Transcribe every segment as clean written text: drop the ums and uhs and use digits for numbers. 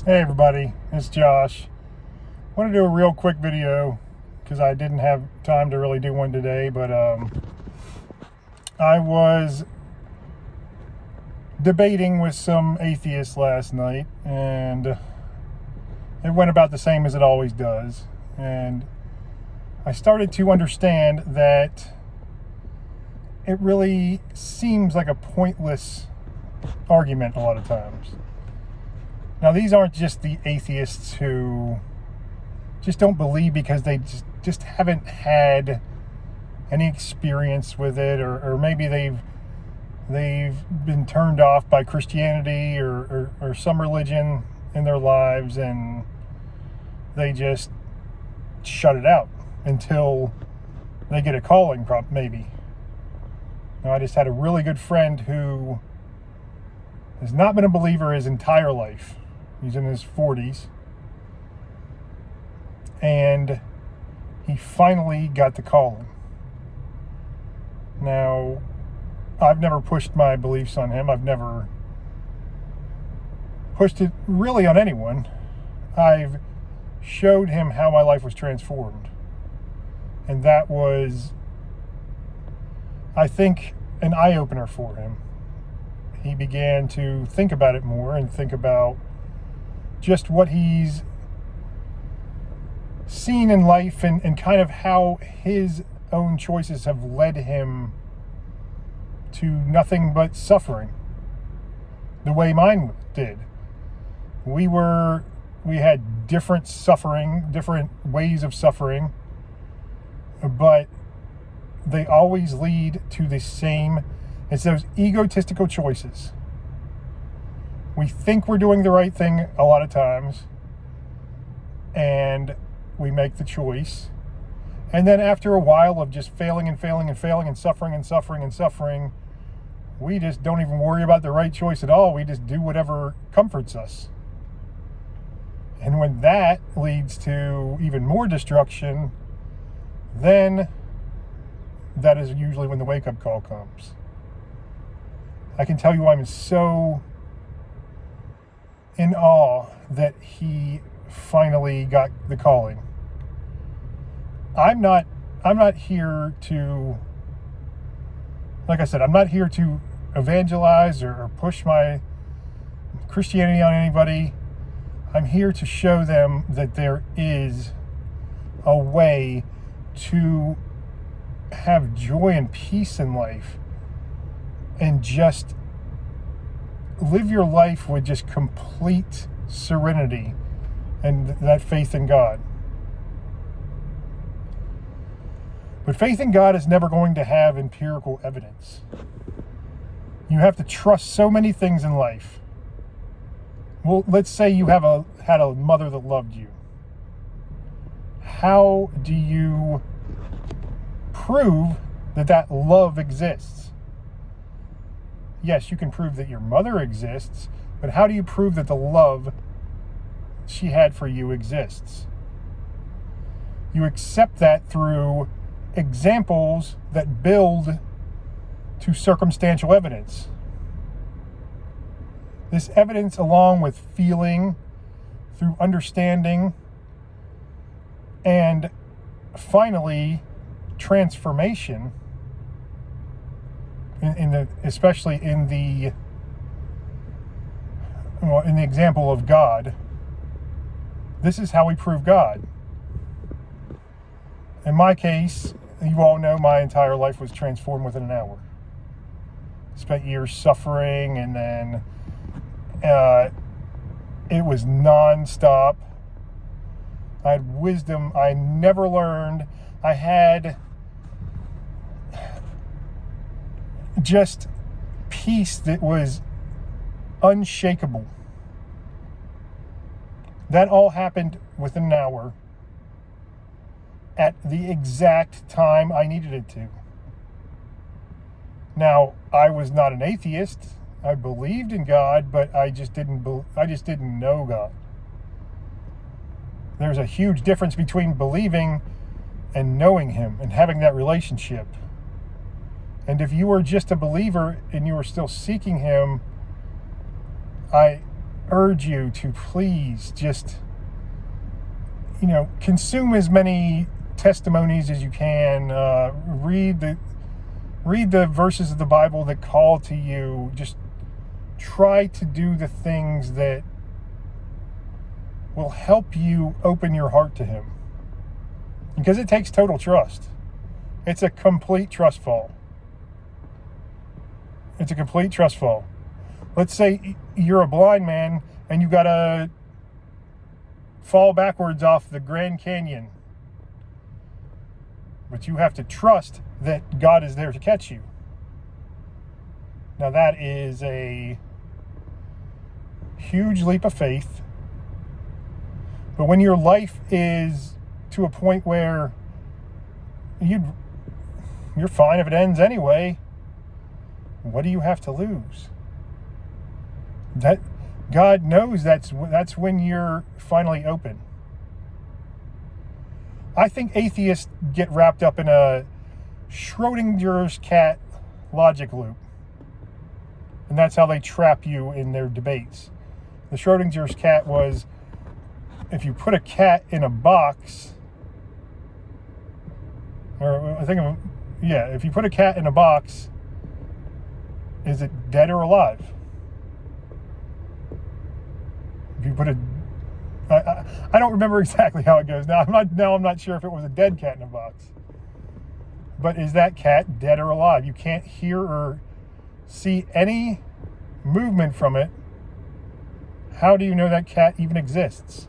Hey everybody, it's Josh. I want to do a real quick video because I didn't have time to really do one today, but I was debating with some atheists last night, and it went about the same as it always does. And I started to understand that it really seems like a pointless argument a lot of times. Now, these aren't just the atheists who just don't believe because they just haven't had any experience with it, or maybe they've been turned off by Christianity or some religion in their lives, and they just shut it out until they get a calling, maybe. Now, I just had a really good friend who has not been a believer his entire life. He's in his 40s. And he finally got the calling. Now, I've never pushed my beliefs on him. I've never pushed it really on anyone. I've showed him how my life was transformed. And that was, I think, an eye-opener for him. He began to think about it more and think about just what he's seen in life and kind of how his own choices have led him to nothing but suffering, the way mine did. We had different suffering, different ways of suffering, but they always lead to the same. It's those egotistical choices. We think we're doing the right thing a lot of times, and we make the choice. And then after a while of just failing and suffering, we just don't even worry about the right choice at all. We just do whatever comforts us. And when that leads to even more destruction, then that is usually when the wake-up call comes. I can tell you I'm so in awe that he finally got the calling. I'm not here to, like I said, I'm not here to evangelize or push my Christianity on anybody. I'm here to show them that there is a way to have joy and peace in life and just live your life with just complete serenity and that faith in God. But faith in God is never going to have empirical evidence. You have to trust so many things in life. Well, let's say you had a mother that loved you. How do you prove that love exists? Yes, you can prove that your mother exists, but how do you prove that the love she had for you exists? You accept that through examples that build to circumstantial evidence. This evidence, along with feeling, through understanding, and finally transformation, especially in the example of God. This is how we prove God. In my case, you all know my entire life was transformed within an hour. Spent years suffering, and then it was nonstop. I had wisdom I never learned. I had just peace that was unshakable. That all happened within an hour at the exact time I needed it to. Now, I was not an atheist. I believed in God, but I just didn't know God. There's a huge difference between believing and knowing Him and having that relationship. And if you were just a believer and you were still seeking Him, I urge you to please just, consume as many testimonies as you can. Read the verses of the Bible that call to you. Just try to do the things that will help you open your heart to Him. Because it takes total trust. It's a complete trust fall. It's a complete trust fall. Let's say you're a blind man and you got to fall backwards off the Grand Canyon. But you have to trust that God is there to catch you. Now that is a huge leap of faith. But when your life is to a point where you're fine if it ends anyway, what do you have to lose? That God knows that's when you're finally open. I think atheists get wrapped up in a Schrodinger's cat logic loop. And that's how they trap you in their debates. The Schrodinger's cat was, if you put a cat in a box, if you put a cat in a box, is it dead or alive? If you put I don't remember exactly how it goes. I'm not sure if it was a dead cat in a box. But is that cat dead or alive? You can't hear or see any movement from it. How do you know that cat even exists?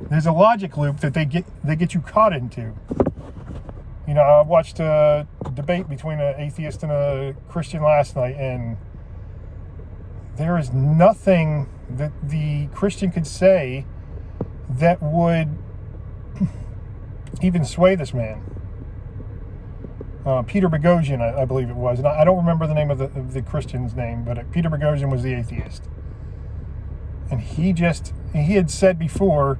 There's a logic loop that they get you caught into. I watched a debate between an atheist and a Christian last night, and there is nothing that the Christian could say that would even sway this man. Peter Boghossian, I believe it was, and I don't remember the name of the Christian's name, but Peter Boghossian was the atheist. And he had said before,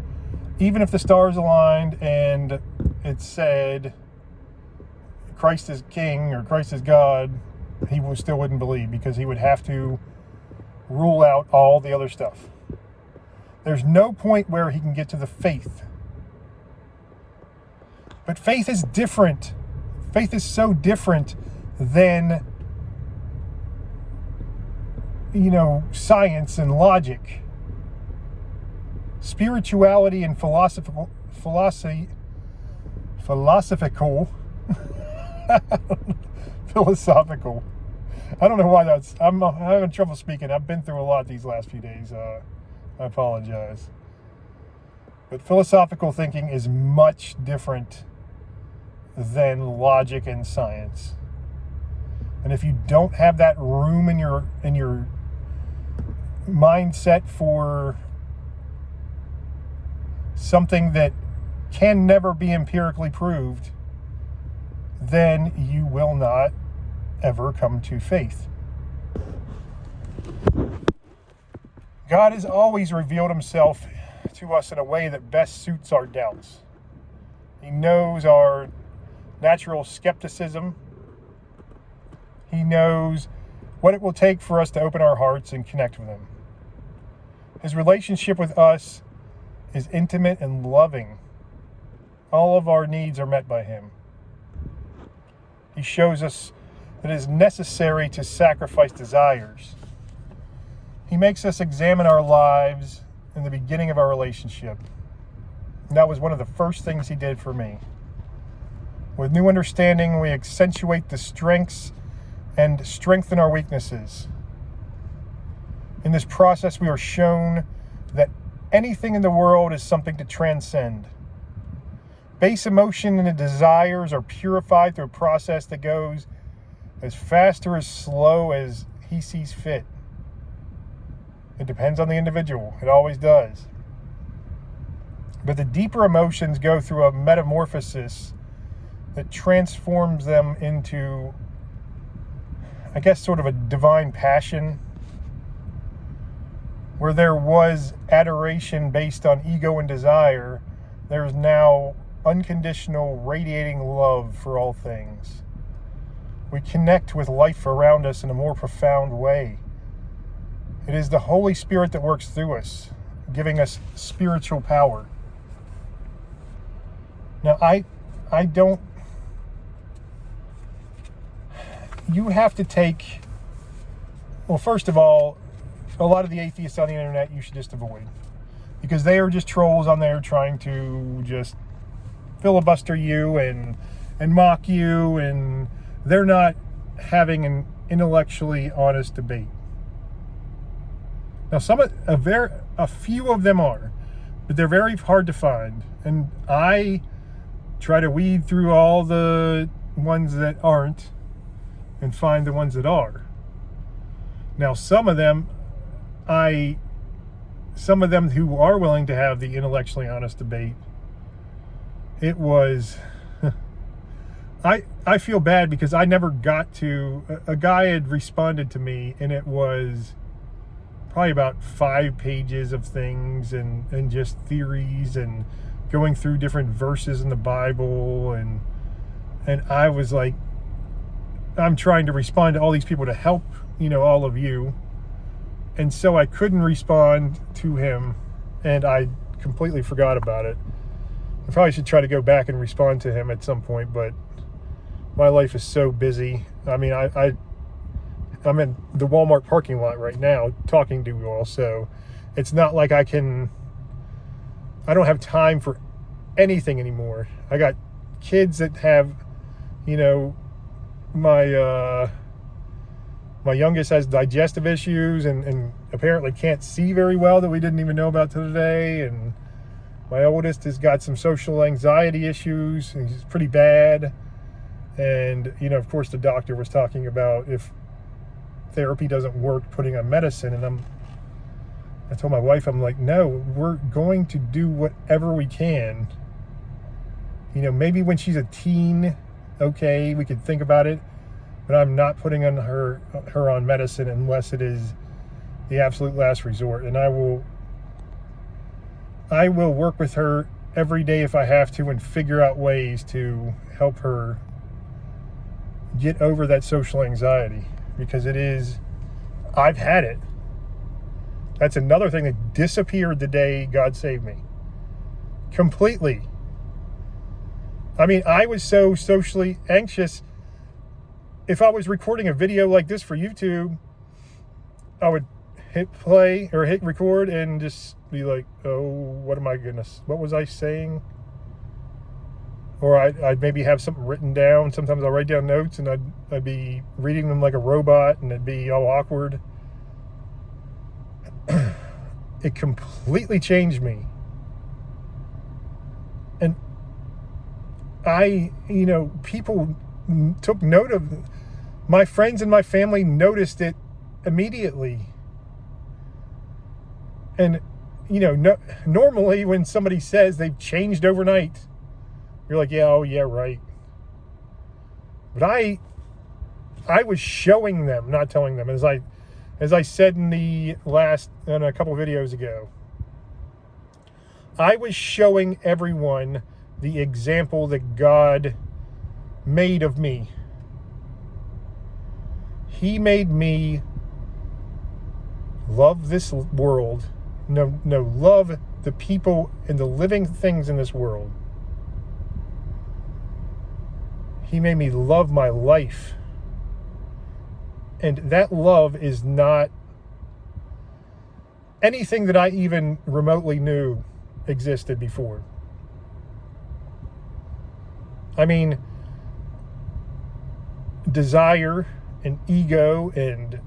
even if the stars aligned and it said Christ is king or Christ is God, he still wouldn't believe, because he would have to rule out all the other stuff. There's no point where he can get to the faith. But faith is different. Faith is so different than, science and logic. Spirituality and philosophical I don't know why I'm having trouble speaking. I've been through a lot these last few days. I apologize. But philosophical thinking is much different than logic and science. And if you don't have that room in your mindset for something that can never be empirically proved, then you will not ever come to faith. God has always revealed himself to us in a way that best suits our doubts. He knows our natural skepticism. He knows what it will take for us to open our hearts and connect with him. His relationship with us is intimate and loving. All of our needs are met by him. He shows us that it is necessary to sacrifice desires. He makes us examine our lives in the beginning of our relationship. And that was one of the first things he did for me. With new understanding, we accentuate the strengths and strengthen our weaknesses. In this process, we are shown that anything in the world is something to transcend. Base emotion and the desires are purified through a process that goes as fast or as slow as he sees fit. It depends on the individual. It always does. But the deeper emotions go through a metamorphosis that transforms them into, I guess, sort of a divine passion. Where there was adoration based on ego and desire, there is now unconditional, radiating love for all things. We connect with life around us in a more profound way. It is the Holy Spirit that works through us, giving us spiritual power. Now, I don't... You have to take... Well, first of all, a lot of the atheists on the internet you should just avoid. Because they are just trolls on there trying to just filibuster you and mock you, and they're not having an intellectually honest debate. Now, a few of them are, but they're very hard to find. And I try to weed through all the ones that aren't and find the ones that are. Now, some of them who are willing to have the intellectually honest debate, it was... I feel bad because I never got to... A guy had responded to me, and it was probably about 5 pages of things and just theories and going through different verses in the Bible, and I was like, I'm trying to respond to all these people to help, all of you. And so I couldn't respond to him, and I completely forgot about it. I probably should try to go back and respond to him at some point, but my life is so busy. I mean, I'm in the Walmart parking lot right now talking to you all, so it's not like I don't have time for anything anymore. I got kids that have, my youngest has digestive issues and apparently can't see very well that we didn't even know about today. And my oldest has got some social anxiety issues, and he's pretty bad. And, of course, the doctor was talking about if therapy doesn't work, putting on medicine. And I told my wife, I'm like, no, we're going to do whatever we can. Maybe when she's a teen, okay, we could think about it. But I'm not putting on her on medicine unless it is the absolute last resort. And I will work with her every day if I have to and figure out ways to help her get over that social anxiety, because I've had it. That's another thing that disappeared the day God saved me. Completely. I mean, I was so socially anxious. If I was recording a video like this for YouTube, I would hit play or hit record and just be like, oh, what was I saying? Or I'd maybe have something written down. Sometimes I'll write down notes and I'd be reading them like a robot, and it'd be all awkward. It completely changed me. And people took note of, my friends and my family noticed it immediately. And, normally when somebody says they've changed overnight, you're like, yeah, right. But I was showing them, not telling them, as I said in a couple of videos ago. I was showing everyone the example that God made of me. He made me love this world. Love the people and the living things in this world. He made me love my life. And that love is not anything that I even remotely knew existed before. I mean, desire and ego and,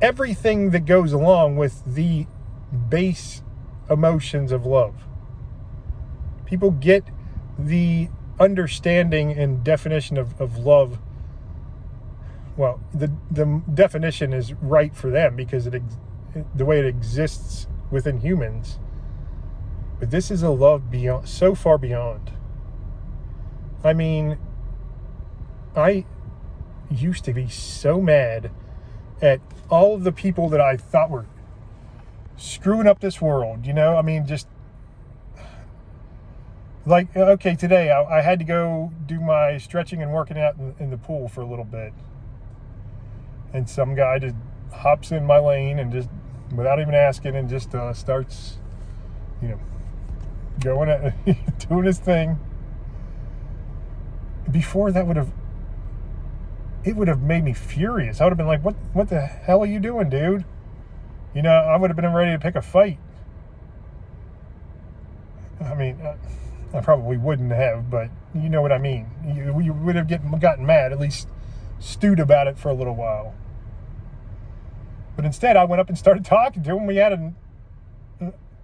everything that goes along with the base emotions of love. People get the understanding and definition of love. Well, the definition is right for them because the way it exists within humans. But this is a love so far beyond. I mean, I used to be so mad at all of the people that I thought were screwing up this world, I mean, just like, okay, today I had to go do my stretching and working out in the pool for a little bit. And some guy hops in my lane and just, without even asking, and just starts, going at doing his thing. Before that it would have made me furious. I would have been like, what the hell are you doing, dude? I would have been ready to pick a fight. I mean, I probably wouldn't have, but you know what I mean. You would have gotten mad, at least stewed about it for a little while. But instead, I went up and started talking to him. We had an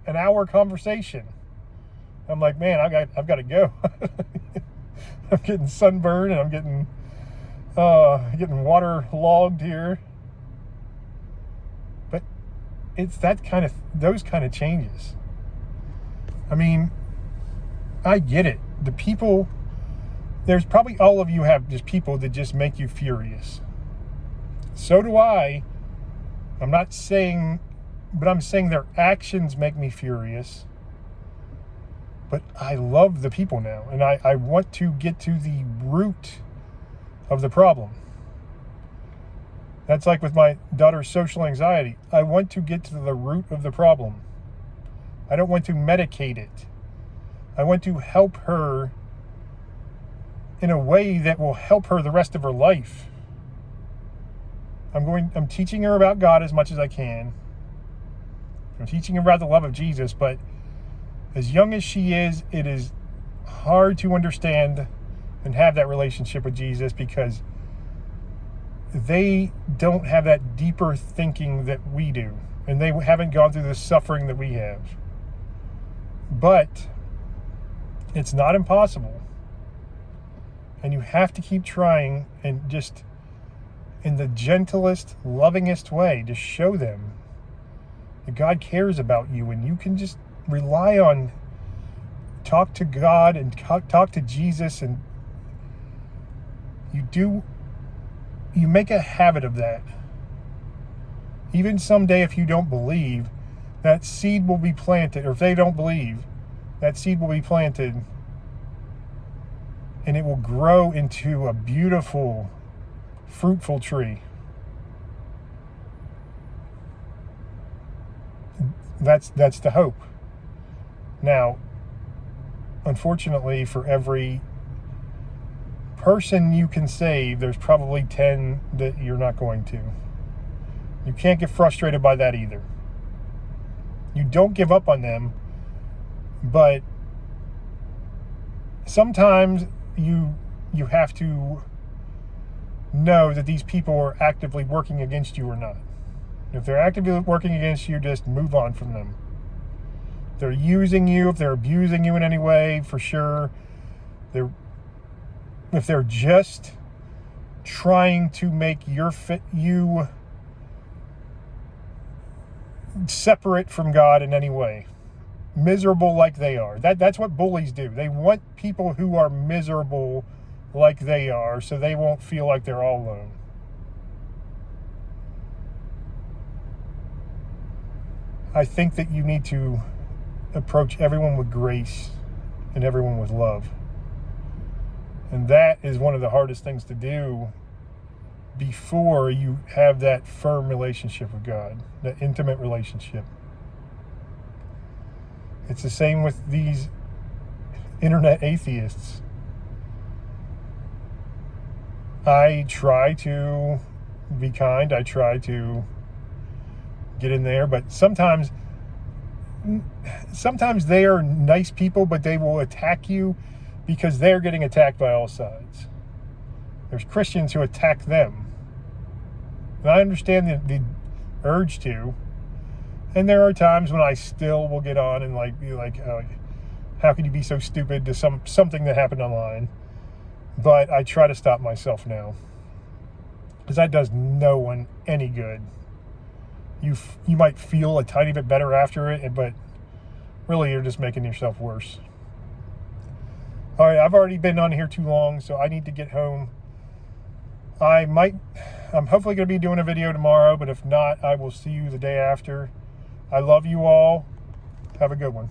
hour conversation. I'm like, man, I've got to go. I'm getting sunburned and I'm getting waterlogged here. But it's those kind of changes. I mean, I get it. The people, there's probably all of you have just people that just make you furious. So do I. I'm not saying, but I'm saying their actions make me furious. But I love the people now, and I want to get to the root of the problem. That's like with my daughter's social anxiety. I want to get to the root of the problem. I don't want to medicate it. I want to help her in a way that will help her the rest of her life. I'm teaching her about God as much as I can. I'm teaching her about the love of Jesus, but as young as she is, it is hard to understand and have that relationship with Jesus because they don't have that deeper thinking that we do, and they haven't gone through the suffering that we have. But it's not impossible, and you have to keep trying and just in the gentlest, lovingest way to show them that God cares about you, and you can just rely on, talk to God and talk to Jesus, and you make a habit of that. Even someday, if you don't believe, that seed will be planted, or if they don't believe, that seed will be planted, and it will grow into a beautiful, fruitful tree. That's the hope. Now, unfortunately, for every person you can save, there's probably 10 that you're not going to. You can't get frustrated by that either. You don't give up on them, but sometimes you have to know that these people are actively working against you or not. If they're actively working against you, just move on from them. If they're using you, if they're abusing you in any way, for sure. If they're just trying to make you separate from God in any way, miserable like they are. That's what bullies do. They want people who are miserable like they are, so they won't feel like they're all alone. I think that you need to approach everyone with grace and everyone with love. And that is one of the hardest things to do before you have that firm relationship with God, that intimate relationship. It's the same with these internet atheists. I try to be kind. I try to get in there, but sometimes they are nice people, but they will attack you because they're getting attacked by all sides. There's Christians who attack them. And I understand the urge to. And there are times when I still will get on and be like, how can you be so stupid to something that happened online? But I try to stop myself now, because that does no one any good. You might feel a tiny bit better after it, but really you're just making yourself worse. All right, I've already been on here too long, so I need to get home. I'm hopefully going to be doing a video tomorrow, but if not, I will see you the day after. I love you all. Have a good one.